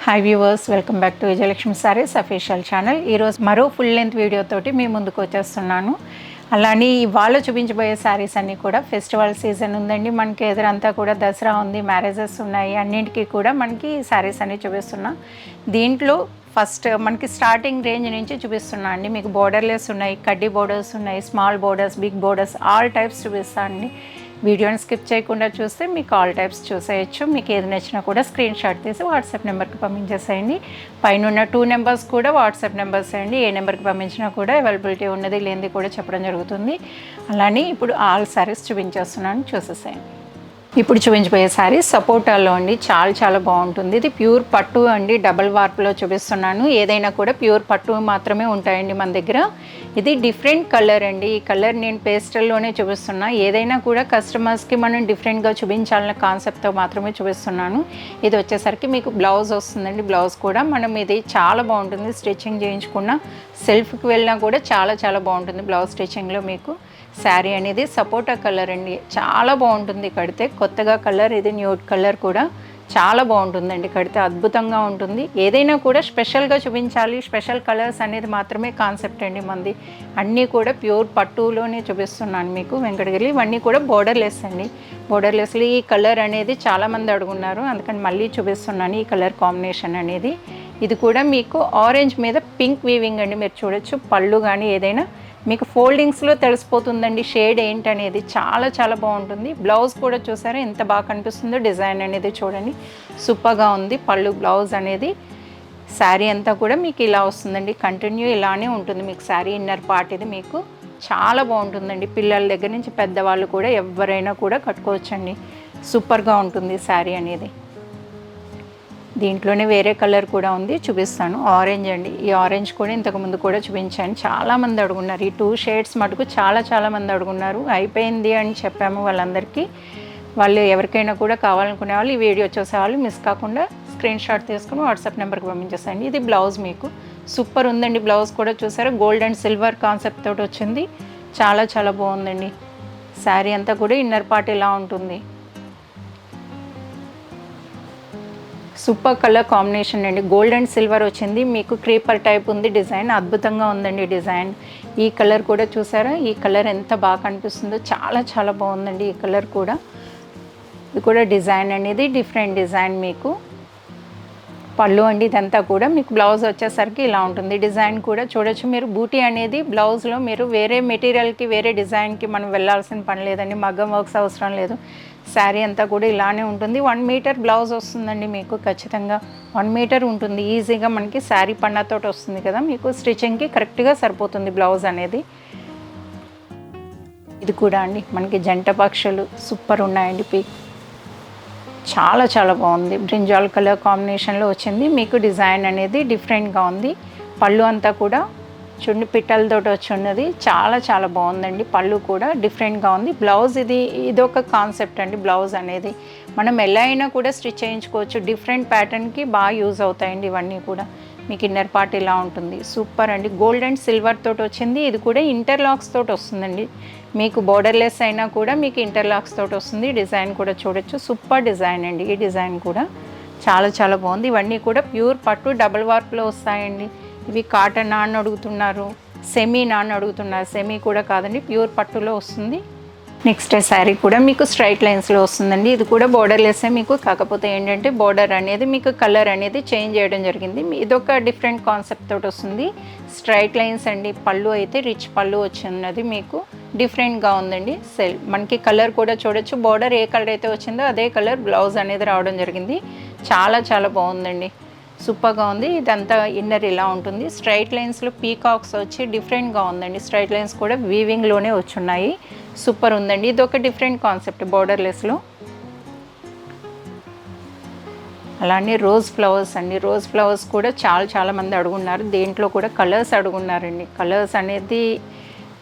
Hi viewers, welcome back to Vijayalakshmi saris official channel. ఈరోజు మరో full length వీడియోతోటి మీ ముందుకు వచ్చేస్తున్నాను. అలానే ఇవాళ చూపించబోయే శారీస్ అన్నీ కూడా ఫెస్టివల్ సీజన్ ఉందండి. మనకి ఎదురంతా కూడా దసరా ఉంది, మ్యారేజెస్ ఉన్నాయి. అన్నింటికీ కూడా మనకి శారీస్ అన్నీ చూపిస్తున్నా. దీంట్లో ఫస్ట్ మనకి స్టార్టింగ్ రేంజ్ నుంచి చూపిస్తున్నా అండి. మీకు బోర్డర్లెస్ ఉన్నాయి, కడ్డీ బోర్డర్స్ ఉన్నాయి, small borders, big borders, all types చూపిస్తాను అండి. వీడియోని స్కిప్ చేయకుండా చూస్తే మీకు ఆల్ టైప్స్ చూసేయచ్చు. మీకు ఏది నచ్చినా కూడా స్క్రీన్ షాట్ తీసి వాట్సాప్ నెంబర్కి పంపించేసేయండి. పైన 2 నెంబర్స్ కూడా వాట్సాప్ నెంబర్స్ అండి. ఏ నెంబర్కి పంపించినా కూడా అవైలబిలిటీ ఉన్నది లేనిది కూడా చెప్పడం జరుగుతుంది. అలానే ఇప్పుడు ఆల్ సారీస్ చూపించేస్తున్నాను, చూసేసేయండి. ఇప్పుడు చూపించబోయే శారీ సపోటాలో అండి. చాలా బాగుంటుంది. ఇది ప్యూర్ పట్టు అండి. డబల్ వార్ప్లో చూపిస్తున్నాను. ఏదైనా కూడా ప్యూర్ పట్టు మాత్రమే ఉంటాయండి మన దగ్గర. ఇది డిఫరెంట్ కలర్ అండి. ఈ కలర్ నేను పేస్టల్లోనే చూపిస్తున్నా. ఏదైనా కూడా కస్టమర్స్కి మనం డిఫరెంట్గా చూపించాలన్న కాన్సెప్ట్తో మాత్రమే చూపిస్తున్నాను. ఇది వచ్చేసరికి మీకు బ్లౌజ్ వస్తుందండి. బ్లౌజ్ కూడా మనం ఇది చాలా బాగుంటుంది. స్టిచ్చింగ్ చేయించుకున్న సెల్ఫ్కి వెళ్ళినా కూడా చాలా బాగుంటుంది. బ్లౌజ్ స్టిచ్చింగ్లో మీకు శారీ అనేది సపోటా కలర్ అండి. చాలా బాగుంటుంది కడితే. కొత్తగా కలర్ ఇది, న్యూడ్ కలర్ కూడా చాలా బాగుంటుందండి కడితే. అద్భుతంగా ఉంటుంది. ఏదైనా కూడా స్పెషల్గా చూపించాలి, స్పెషల్ కలర్స్ అనేది మాత్రమే కాన్సెప్ట్ అండి మంది. అన్నీ కూడా ప్యూర్ పట్టులోనే చూపిస్తున్నాను మీకు. వెంకటగిరి ఇవన్నీ కూడా బోర్డర్లెస్ అండి. బోర్డర్లెస్లో ఈ కలర్ అనేది చాలామంది అడుగున్నారు, అందుకని మళ్ళీ చూపిస్తున్నాను ఈ కలర్ కాంబినేషన్ అనేది. ఇది కూడా మీకు ఆరెంజ్ మీద పింక్ వీవింగ్ అండి. మీరు చూడొచ్చు పళ్ళు కానీ ఏదైనా మీకు ఫోల్డింగ్స్లో తెలిసిపోతుందండి షేడ్ ఏంటనేది. చాలా బాగుంటుంది. బ్లౌజ్ కూడా చూసారా ఎంత బాగా కనిపిస్తుందో. డిజైన్ అనేది చూడండి, సూపర్గా ఉంది. పళ్ళు బ్లౌజ్ అనేది శారీ అంతా కూడా మీకు ఇలా వస్తుందండి. కంటిన్యూ ఇలానే ఉంటుంది మీకు శారీ. ఇన్నర్ పార్ట్ ఇది మీకు చాలా బాగుంటుందండి. పిల్లల దగ్గర నుంచి పెద్దవాళ్ళు కూడా ఎవరైనా కూడా కట్టుకోవచ్చండి. సూపర్గా ఉంటుంది శారీ అనేది. దీంట్లోనే వేరే కలర్ కూడా ఉంది, చూపిస్తాను. ఆరెంజ్ అండి. ఈ ఆరెంజ్ కూడా ఇంతకుముందు కూడా చూపించాను. చాలామంది అడుగున్నారు. ఈ 2 షేడ్స్ మటుకు చాలామంది అడుగున్నారు. అయిపోయింది అని చెప్పాము వాళ్ళందరికీ. వాళ్ళు ఎవరికైనా కూడా కావాలనుకునే వాళ్ళు ఈ వీడియో చూసేవాళ్ళు మిస్ కాకుండా స్క్రీన్ షాట్ తీసుకుని వాట్సాప్ నెంబర్కి పంపించేసేయండి. ఇది బ్లౌజ్ మీకు సూపర్ ఉందండి. బ్లౌజ్ కూడా చూసారా గోల్డ్ అండ్ సిల్వర్ కాన్సెప్ట్ తోటి వచ్చింది. చాలా బాగుందండి. శారీ అంతా కూడా ఇన్నర్ పార్ట్ ఇలా ఉంటుంది. సూపర్ కలర్ కాంబినేషన్ అండి. గోల్డ్ అండ్ సిల్వర్ వచ్చింది మీకు. క్రీపర్ టైప్ ఉంది డిజైన్. అద్భుతంగా ఉందండి డిజైన్. ఈ కలర్ కూడా చూసారా, ఈ కలర్ ఎంత బాగా కనిపిస్తుందో. చాలా బాగుందండి ఈ కలర్ కూడా. ఇది కూడా డిజైన్ అనేది డిఫరెంట్ డిజైన్ మీకు. పళ్ళు అండి ఇదంతా కూడా మీకు. బ్లౌజ్ వచ్చేసరికి ఇలా ఉంటుంది. డిజైన్ కూడా చూడొచ్చు మీరు. బూటీ అనేది బ్లౌజ్లో మీరు వేరే మెటీరియల్కి వేరే డిజైన్కి మనం వెళ్ళాల్సిన పని లేదండి. మగ్గం వర్క్స్ అవసరం లేదు. శారీ అంతా కూడా ఇలానే ఉంటుంది. 1 మీటర్ బ్లౌజ్ వస్తుందండి మీకు. ఖచ్చితంగా 1 మీటర్ ఉంటుంది ఈజీగా. మనకి శారీ పన్నాతోటి వస్తుంది కదా మీకు. స్టిచ్చింగ్కి కరెక్ట్గా సరిపోతుంది బ్లౌజ్ అనేది. ఇది కూడా అండి మనకి జంట పక్షులు సూపర్ ఉన్నాయండి. చాలా బాగుంది. బ్రింజాల్ కలర్ కాంబినేషన్లో వచ్చింది మీకు. డిజైన్ అనేది డిఫరెంట్గా ఉంది. పళ్ళు అంతా కూడా చుండి పిట్టలతోటి వచ్చి ఉన్నది. చాలా బాగుందండి. పళ్ళు కూడా డిఫరెంట్గా ఉంది. బ్లౌజ్ ఇదొక కాన్సెప్ట్ అండి. బ్లౌజ్ అనేది మనం ఎలా అయినా కూడా స్టిచ్ చేయించుకోవచ్చు. డిఫరెంట్ ప్యాటర్న్కి బాగా యూజ్ అవుతాయండి ఇవన్నీ కూడా. మీకు ఇన్నర్ పార్ట్ ఇలా ఉంటుంది. సూపర్ అండి. గోల్డ్ అండ్ సిల్వర్ తోటి వచ్చింది. ఇది కూడా ఇంటర్లాక్స్ తోటి వస్తుందండి మీకు. బోర్డర్లెస్ అయినా కూడా మీకు ఇంటర్లాక్స్ తోటి వస్తుంది. డిజైన్ కూడా చూడొచ్చు. సూపర్ డిజైన్ అండి. ఈ డిజైన్ కూడా చాలా బాగుంది. ఇవన్నీ కూడా ప్యూర్ పట్టు డబుల్ వార్ప్లో వస్తాయండి. ఇవి కాటన్ నాన్ అడుగుతున్నారు, సెమీ నాన్ అడుగుతున్నారు. సెమీ కూడా కాదండి, ప్యూర్ పట్టులో వస్తుంది. నెక్స్ట్ శారీ కూడా మీకు స్ట్రైట్ లైన్స్లో వస్తుందండి. ఇది కూడా బోర్డర్లెస్సే మీకు. కాకపోతే ఏంటంటే బోర్డర్ అనేది మీకు కలర్ అనేది చేంజ్ చేయడం జరిగింది. ఇదొక డిఫరెంట్ కాన్సెప్ట్ తోటి వస్తుంది. స్ట్రైట్ లైన్స్ అండి. పళ్ళు అయితే రిచ్ పళ్ళు వచ్చినది మీకు. డిఫరెంట్గా ఉందండి. మనకి కలర్ కూడా చూడొచ్చు. బోర్డర్ ఏ కలర్ అయితే వచ్చిందో అదే కలర్ బ్లౌజ్ అనేది రావడం జరిగింది. చాలా బాగుందండి. సూపర్గా ఉంది. ఇదంతా ఇన్నర్ ఇలా ఉంటుంది. స్ట్రైట్ లైన్స్లో పీకాక్స్ వచ్చి డిఫరెంట్గా ఉందండి. స్ట్రైట్ లైన్స్ కూడా వీవింగ్లోనే వచ్చున్నాయి. సూపర్ ఉందండి. ఇది ఒక డిఫరెంట్ కాన్సెప్ట్ బోర్డర్లెస్లో. అలానే రోజ్ ఫ్లవర్స్ అండి. రోజ్ ఫ్లవర్స్ కూడా చాలామంది అడుగున్నారు. దేంట్లో కూడా కలర్స్ అడుగున్నారండి. కలర్స్ అనేది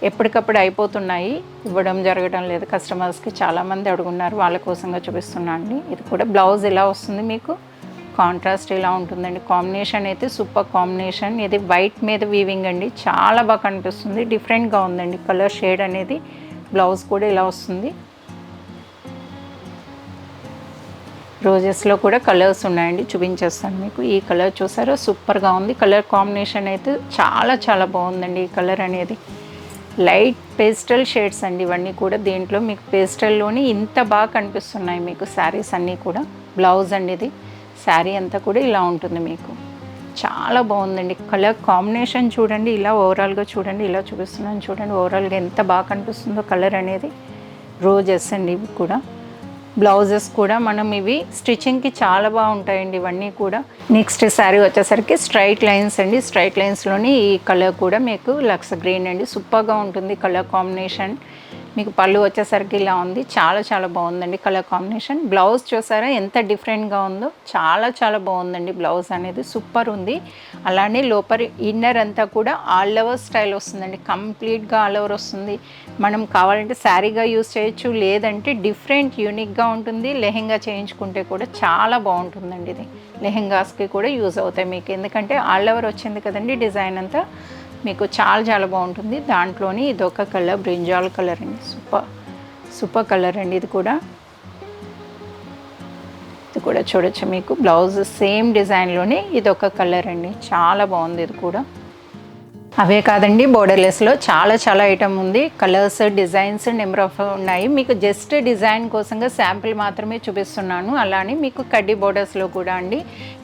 ఎప్పటికప్పుడు అయిపోతున్నాయి, ఇవ్వడం జరగడం లేదు కస్టమర్స్కి. చాలామంది అడుగున్నారు, వాళ్ళ కోసంగా చూపిస్తున్నా అండి. ఇది కూడా బ్లౌజ్ ఇలా వస్తుంది మీకు. కాంట్రాస్ట్ ఇలా ఉంటుందండి. కాంబినేషన్ అయితే సూపర్ కాంబినేషన్. ఇది వైట్ మీద వీవింగ్ అండి. చాలా బాగా కనిపిస్తుంది. డిఫరెంట్గా ఉందండి కలర్ షేడ్ అనేది. బ్లౌజ్ కూడా ఇలా వస్తుంది. రోజెస్లో కూడా కలర్స్ ఉన్నాయండి, చూపించేస్తాను మీకు. ఈ కలర్ చూసారో సూపర్గా ఉంది. కలర్ కాంబినేషన్ అయితే చాలా చాలా బాగుందండి. ఈ కలర్ అనేది లైట్ పేస్టల్ షేడ్స్ అండి ఇవన్నీ కూడా. దీంట్లో మీకు పేస్టల్లోని ఇంత బాగా కనిపిస్తున్నాయి మీకు శారీస్ అన్నీ కూడా. బ్లౌజ్ అండి ఇది. శారీ అంతా కూడా ఇలా ఉంటుంది మీకు. చాలా బాగుందండి. కలర్ కాంబినేషన్ చూడండి, ఇలా ఓవరాల్గా చూడండి, ఇలా చూపిస్తున్నాను చూడండి. ఓవరాల్గా ఎంత బాగా కనిపిస్తుందో కలర్ అనేది. రోజెస్ అండి ఇవి కూడా. బ్లౌజెస్ కూడా మనం ఇవి స్టిచ్చింగ్కి చాలా బాగుంటాయండి ఇవన్నీ కూడా. నెక్స్ట్ శారీ వచ్చేసరికి స్ట్రైట్ లైన్స్ అండి. స్ట్రైట్ లైన్స్లోని ఈ కలర్ కూడా మీకు లక్స్ గ్రీన్ అండి. సూపర్గా ఉంటుంది కలర్ కాంబినేషన్. మీకు పళ్ళు వచ్చేసరికి ఇలా ఉంది. చాలా చాలా బాగుందండి కలర్ కాంబినేషన్. బ్లౌజ్ చూసారా ఎంత డిఫరెంట్గా ఉందో. చాలా చాలా బాగుందండి బ్లౌజ్ అనేది. సూపర్ ఉంది. అలానే లోపల ఇన్నర్ అంతా కూడా ఆల్ ఓవర్ స్టైల్ వస్తుందండి. కంప్లీట్గా ఆల్ ఓవర్ వస్తుంది. మనం కావాలంటే శారీగా యూస్ చేయొచ్చు, లేదంటే డిఫరెంట్ యూనిక్గా ఉంటుంది. లెహెంగా చేయించుకుంటే కూడా చాలా బాగుంటుందండి ఇది. లెహెంగాస్కి కూడా యూజ్ అవుతాయి మీకు, ఎందుకంటే ఆల్ ఓవర్ వచ్చింది కదండి డిజైన్ అంతా. మీకు చాలా చాలా బాగుంటుంది. దాంట్లోని ఇదొక కలర్ బ్రింజాల్ కలర్ అండి. సూపర్ కలర్ అండి ఇది కూడా. ఇది కూడా చూడొచ్చు మీకు. బ్లౌజ్ సేమ్ డిజైన్లోనే ఇదొక కలర్ అండి. చాలా బాగుంది ఇది కూడా. అవే కాదండి, బోర్డర్లెస్లో చాలా చాలా ఐటమ్ ఉంది. కలర్స్, డిజైన్స్, నెంబర్ ఆఫ్ ఉన్నాయి. మీకు జస్ట్ డిజైన్ కోసంగా శాంపిల్ మాత్రమే చూపిస్తున్నాను. అలానే మీకు కడ్డీ బోర్డర్స్లో కూడా అండి.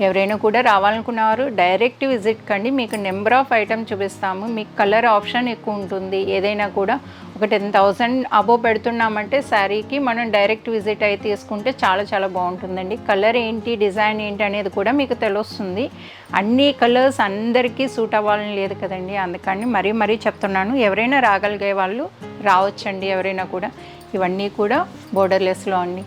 ఎవరైనా కూడా రావాలనుకున్నారు డైరెక్ట్ విజిట్ కండి. మీకు నెంబర్ ఆఫ్ ఐటమ్ చూపిస్తాము. మీకు కలర్ ఆప్షన్ ఎక్కువ ఉంటుంది. ఏదైనా కూడా ఒక 10,000 అబోవ్ పెడుతున్నామంటే శారీకి మనం డైరెక్ట్ విజిట్ అయితే తీసుకుంటే చాలా చాలా బాగుంటుందండి. కలర్ ఏంటి, డిజైన్ ఏంటి అనేది కూడా మీకు తెలుస్తుంది. అన్ని కలర్స్ అందరికీ సూట్ అవ్వాలని లేదు కదండి, అందుకని మరీ చెప్తున్నాను. ఎవరైనా రాగలిగే వాళ్ళు రావచ్చండి, ఎవరైనా కూడా. ఇవన్నీ కూడా బోర్డర్లెస్లో అండి.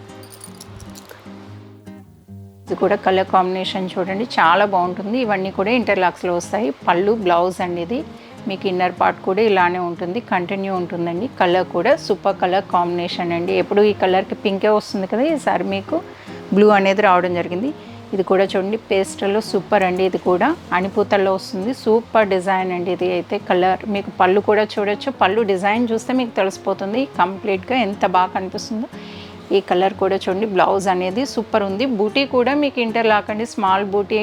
ఇది కూడా కలర్ కాంబినేషన్ చూడండి, చాలా బాగుంటుంది. ఇవన్నీ కూడా ఇంటర్లాక్స్లో వస్తాయి. పళ్ళు, బ్లౌజ్ అండి ఇది. మీకు ఇన్నర్ పార్ట్ కూడా ఇలానే ఉంటుంది, కంటిన్యూ ఉంటుందండి. కలర్ కూడా సూపర్ కలర్ కాంబినేషన్ అండి. ఎప్పుడు ఈ కలర్కి పింకే వస్తుంది కదా, ఈసారి మీకు బ్లూ అనేది రావడం జరిగింది. ఇది కూడా చూడండి పేస్టల్లో సూపర్ అండి. ఇది కూడా అణిపూతల్లో వస్తుంది. సూపర్ డిజైన్ అండి ఇది అయితే. కలర్ మీకు పళ్ళు కూడా చూడొచ్చు. పళ్ళు డిజైన్ చూస్తే మీకు తెలిసిపోతుంది కంప్లీట్గా ఎంత బాగా కనిపిస్తుందో. ఈ కలర్ కూడా చూడండి. బ్లౌజ్ అనేది సూపర్ ఉంది. బూటీ కూడా మీకు ఇంటర్లాక్ అండి. స్మాల్ బూటీ,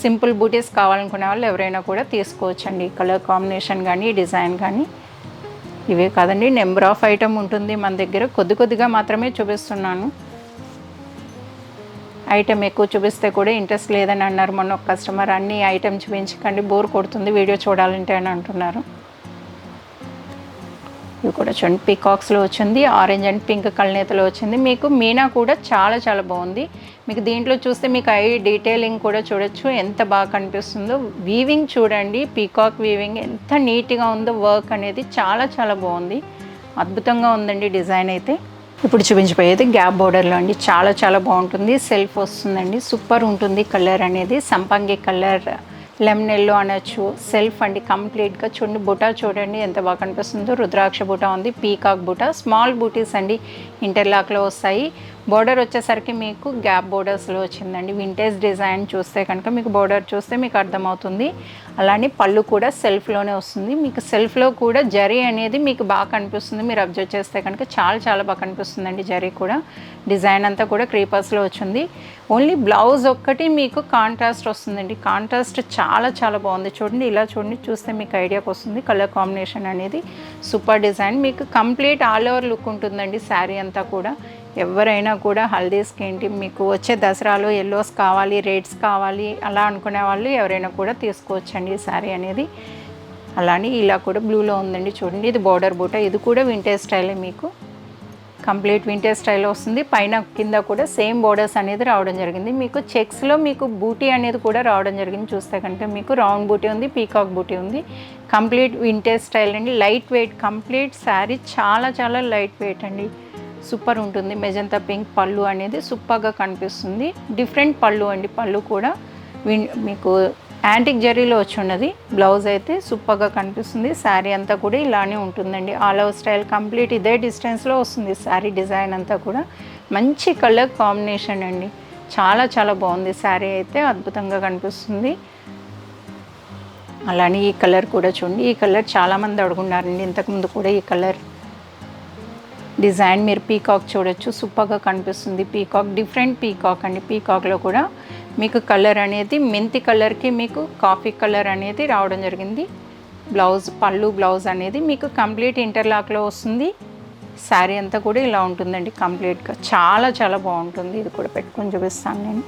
సింపుల్ బూటీస్ కావాలనుకునే వాళ్ళు ఎవరైనా కూడా తీసుకోవచ్చండి. కలర్ కాంబినేషన్ కానీ డిజైన్ కానీ. ఇవే కాదండి, నెంబర్ ఆఫ్ ఐటమ్ ఉంటుంది మన దగ్గర. కొద్దిగా మాత్రమే చూపిస్తున్నాను. ఐటమ్ ఎక్కువ చూపిస్తే కూడా ఇంట్రెస్ట్ లేదని అన్నారు మొన్న ఒక కస్టమర్. అన్ని ఐటమ్ చూపించకండి, బోర్ కొడుతుంది వీడియో చూడాలంటే అని అంటున్నారు. ఇవి కూడా చూడండి పీకాక్స్లో వచ్చింది. ఆరెంజ్ అండ్ పింక్ కల్నేతలో వచ్చింది. మీకు మీనా కూడా చాలా చాలా బాగుంది. మీకు దీంట్లో చూస్తే మీకు ఐ డీటెయిలింగ్ కూడా చూడొచ్చు ఎంత బాగా కనిపిస్తుందో. వీవింగ్ చూడండి, పీకాక్ వీవింగ్ ఎంత నీట్గా ఉందో. వర్క్ అనేది చాలా చాలా బాగుంది, అద్భుతంగా ఉందండి డిజైన్ అయితే. ఇప్పుడు చూపించిపోయేది గ్యాప్ బోర్డర్లో అండి. చాలా చాలా బాగుంటుంది. సెల్ఫ్ వస్తుందండి, సూపర్ ఉంటుంది. కలర్ అనేది సంపంగి కలర్, లెమన్ ఎల్లో అనొచ్చు. సెల్ఫ్ అండి కంప్లీట్గా. చూడండి బుటా చూడండి ఎంత బాగా కనిపిస్తుందో. రుద్రాక్ష బుటా ఉంది, పీకాక్ బుటా, స్మాల్ బూటీస్ అండి ఇంటర్లాక్లో వస్తాయి. బోర్డర్ వచ్చేసరికి మీకు గ్యాప్ బోర్డర్స్లో వచ్చిందండి. వింటేజ్ డిజైన్ చూస్తే కనుక మీకు బోర్డర్ చూస్తే మీకు అర్థమవుతుంది. అలానే పళ్ళు కూడా సెల్ఫ్లోనే వస్తుంది. మీకు సెల్ఫ్లో కూడా జరీ అనేది మీకు బాగా కనిపిస్తుంది. మీరు అబ్జర్వ్ చేస్తే కనుక చాలా చాలా బాగా కనిపిస్తుందండి జరీ కూడా. డిజైన్ అంతా కూడా క్రీపర్స్లో వచ్చింది. ఓన్లీ బ్లౌజ్ ఒక్కటి మీకు కాంట్రాస్ట్ వస్తుందండి. కాంట్రాస్ట్ చాలా చాలా బాగుంది. చూడండి ఇలా చూడండి, చూస్తే మీకు ఐడియాకి వస్తుంది. కలర్ కాంబినేషన్ అనేది సూపర్ డిజైన్. మీకు కంప్లీట్ ఆల్ ఓవర్ లుక్ ఉంటుందండి శారీ అంతా కూడా. ఎవరైనా కూడా హల్దీస్కి ఏంటి మీకు వచ్చే దసరాలో ఎల్లోస్ కావాలి, రెడ్స్ కావాలి అలా అనుకునే వాళ్ళు ఎవరైనా కూడా తీసుకోవచ్చండి ఈ శారీ అనేది. అలానే ఇలా కూడా బ్లూలో ఉందండి చూడండి. ఇది బోర్డర్ బూట. ఇది కూడా వింటేజ్ స్టైలే, మీకు కంప్లీట్ వింటేజ్ స్టైల్లో వస్తుంది. పైన కింద కూడా సేమ్ బోర్డర్స్ అనేది రావడం జరిగింది. మీకు చెక్స్లో మీకు బూటీ అనేది కూడా రావడం జరిగింది. చూస్తే కనుక మీకు రౌండ్ బూటీ ఉంది, పీకాక్ బూటీ ఉంది. కంప్లీట్ వింటేజ్ స్టైల్ అండి. లైట్ వెయిట్ కంప్లీట్ శారీ చాలా చాలా లైట్ వెయిట్ అండి. సూపర్ ఉంటుంది. మెజంతా పింక్ పళ్ళు అనేది సూపర్గా కనిపిస్తుంది. డిఫరెంట్ పళ్ళు అండి. పళ్ళు కూడా మీకు యాంటిక్ జరీలో వచ్చి ఉన్నది. బ్లౌజ్ అయితే సూపర్గా కనిపిస్తుంది. శారీ అంతా కూడా ఇలానే ఉంటుందండి. ఆల్ ఓవర్ స్టైల్ కంప్లీట్ ఇదే డిస్టెన్స్లో వస్తుంది శారీ డిజైన్ అంతా కూడా. మంచి కలర్ కాంబినేషన్ అండి. చాలా చాలా బాగుంది శారీ అయితే, అద్భుతంగా కనిపిస్తుంది. అలానే ఈ కలర్ కూడా చూడండి. ఈ కలర్ చాలామంది అడుగున్నారండి ఇంతకుముందు కూడా. ఈ కలర్ డిజైన్ మీరు పీకాక్ చూడొచ్చు, సూపర్గా కనిపిస్తుంది. పీకాక్ డిఫరెంట్ పీకాక్ అండి. పీకాక్లో కూడా మీకు కలర్ అనేది మెంతి కలర్కి మీకు కాఫీ కలర్ అనేది రావడం జరిగింది. బ్లౌజ్ అనేది మీకు కంప్లీట్ ఇంటర్లాక్లో వస్తుంది. శారీ అంతా కూడా ఇలా ఉంటుందండి కంప్లీట్గా. చాలా చాలా బాగుంటుంది. ఇది కూడా పెట్టుకొని చూపిస్తాను నేను.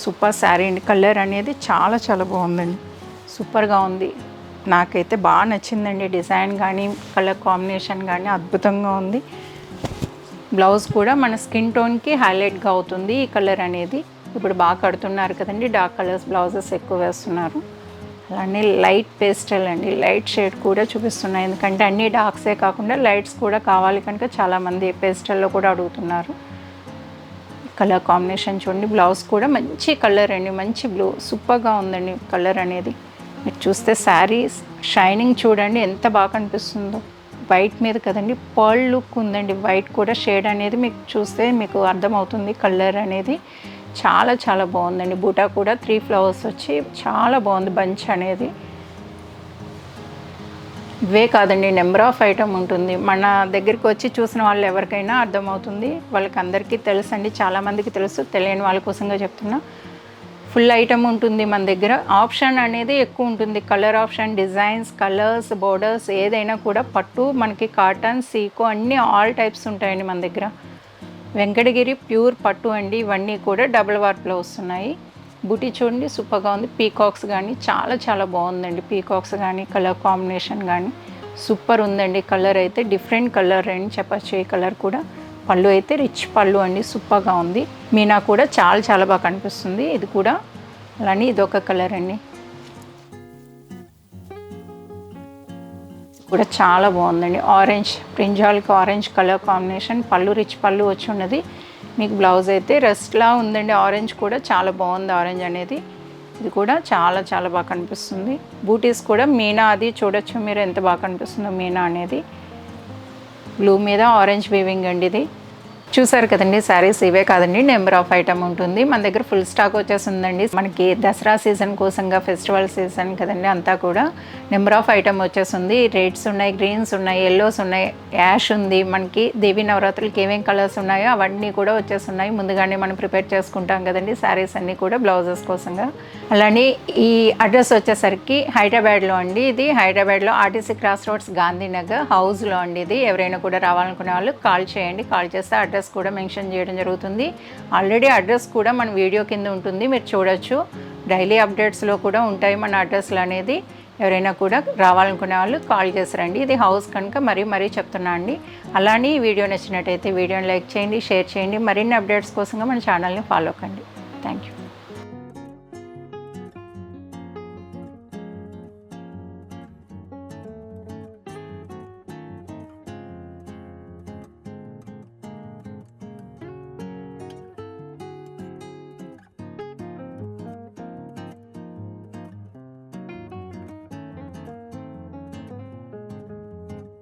సూపర్ శారీ అండి. కలర్ అనేది చాలా చాలా బాగుందండి, సూపర్గా ఉంది. నాకైతే బాగా నచ్చిందండి. డిజైన్ కానీ కలర్ కాంబినేషన్ కానీ అద్భుతంగా ఉంది. బ్లౌజ్ కూడా మన స్కిన్ టోన్కి హైలైట్గా అవుతుంది ఈ కలర్ అనేది. ఇప్పుడు బాగా కడుతున్నారు కదండి, డార్క్ కలర్స్ బ్లౌజెస్ ఎక్కువ వేస్తున్నారు. అలానే లైట్ పేస్టల్ అండి, లైట్ షేడ్ కూడా చూపిస్తున్నాయి. ఎందుకంటే అన్ని డార్క్సే కాకుండా లైట్స్ కూడా కావాలి కనుక చాలామంది పేస్టల్లో కూడా అడుగుతున్నారు. కలర్ కాంబినేషన్ చూడండి. బ్లౌజ్ కూడా మంచి కలర్ అండి, మంచి బ్లూ, సూపర్గా ఉందండి కలర్ అనేది. మీరు చూస్తే శారీ షైనింగ్ చూడండి ఎంత బాగా కనిపిస్తుందో. వైట్ మీద కదండి, పర్ల్ లుక్ ఉందండి. వైట్ కూడా షేడ్ అనేది మీకు చూస్తే మీకు అర్థమవుతుంది. కలర్ అనేది చాలా చాలా బాగుందండి. బూటా కూడా 3 ఫ్లవర్స్ వచ్చి చాలా బాగుంది బంచ్ అనేది. ఇవే కాదండి, నెంబర్ ఆఫ్ ఐటమ్ ఉంటుంది. మన దగ్గరికి వచ్చి చూసిన వాళ్ళు ఎవరికైనా అర్థమవుతుంది. వాళ్ళకి అందరికీ తెలుసు అండి, చాలామందికి తెలుసు. తెలియని వాళ్ళ కోసంగా చెప్తున్నా. ఫుల్ ఐటమ్ ఉంటుంది మన దగ్గర. ఆప్షన్ అనేది ఎక్కువ ఉంటుంది. Colour option, designs, colours, borders ఏదైనా కూడా పట్టు, మనకి కాటన్, సీకో అన్నీ ఆల్ టైప్స్ ఉంటాయండి మన దగ్గర. వెంకటగిరి ప్యూర్ పట్టు అండి. ఇవన్నీ కూడా డబుల్ వార్ప్లో వస్తున్నాయి. బుటీ చూడండి సూపర్గా ఉంది. పీకాక్స్ కానీ చాలా చాలా బాగుందండి. పీకాక్స్ కానీ కలర్ కాంబినేషన్ కానీ సూపర్ ఉందండి. కలర్ అయితే డిఫరెంట్ కలర్ అని చెప్పచ్చు. ఈ కలర్ కూడా. పళ్ళు అయితే రిచ్ పళ్ళు అండి, సూపర్గా ఉంది. మీనా కూడా చాలా చాలా బాగా కనిపిస్తుంది. ఇది కూడా అలానే ఇదొక కలర్ అండి, కూడా చాలా బాగుందండి. ఆరెంజ్, బ్రింజాల్కి ఆరెంజ్ కలర్ కాంబినేషన్. పళ్ళు రిచ్ పళ్ళు వచ్చి ఉన్నది. మీకు బ్లౌజ్ అయితే రెస్ట్లా ఉందండి. ఆరెంజ్ కూడా చాలా బాగుంది. ఆరెంజ్ అనేది ఇది కూడా చాలా చాలా బాగా కనిపిస్తుంది. బూటీస్ కూడా మీనా అది చూడొచ్చు మీరు ఎంత బాగా కనిపిస్తుందో. మీనా అనేది బ్లూ మీద ఆరెంజ్ వీవింగ్ అండి. ఇది చూసారు కదండి. శారీస్ ఇవే కాదండి, నెంబర్ ఆఫ్ ఐటమ్ ఉంటుంది మన దగ్గర. ఫుల్ స్టాక్ వచ్చేసిందండి. మనకి దసరా సీజన్ కోసంగా, ఫెస్టివల్ సీజన్ కదండి, అంతా కూడా నెంబర్ ఆఫ్ ఐటమ్ వచ్చేసింది. రెడ్స్ ఉన్నాయి, గ్రీన్స్ ఉన్నాయి, ఎల్లోస్ ఉన్నాయి, యాష్ ఉంది. మనకి దేవీ నవరాత్రులకి ఏమేం కలర్స్ ఉన్నాయో అవన్నీ కూడా వచ్చేస్తున్నాయి. ముందుగానే మనం ప్రిపేర్ చేసుకుంటాం కదండి శారీస్ అన్నీ కూడా బ్లౌజెస్ కోసంగా. అలానే ఈ అడ్రస్ వచ్చేసరికి హైదరాబాద్లో అండి. ఇది హైదరాబాద్లో ఆర్టీసీ క్రాస్ రోడ్స్, గాంధీనగర్ హౌస్లో అండి. ఇది ఎవరైనా కూడా రావాలనుకునే వాళ్ళు కాల్ చేయండి. కాల్ చేస్తే అడ్రస్ కూడా మెన్షన్ చేయడం జరుగుతుంది. ఆల్రెడీ అడ్రస్ కూడా మన వీడియో కింద ఉంటుంది, మీరు చూడొచ్చు. డైలీ అప్డేట్స్లో కూడా ఉంటాయి మన అడ్రస్లు అనేది. ఎవరైనా కూడా రావాలనుకునే వాళ్ళు కాల్ చేస్తారండి. ఇది హౌస్ కనుక మరీ చెప్తున్నా అండి. అలానే ఈ వీడియో నచ్చినట్టయితే వీడియోని లైక్ చేయండి, షేర్ చేయండి. మరిన్ని అప్డేట్స్ కోసంగా మన ఛానల్ని ఫాలో కండి. Thank you.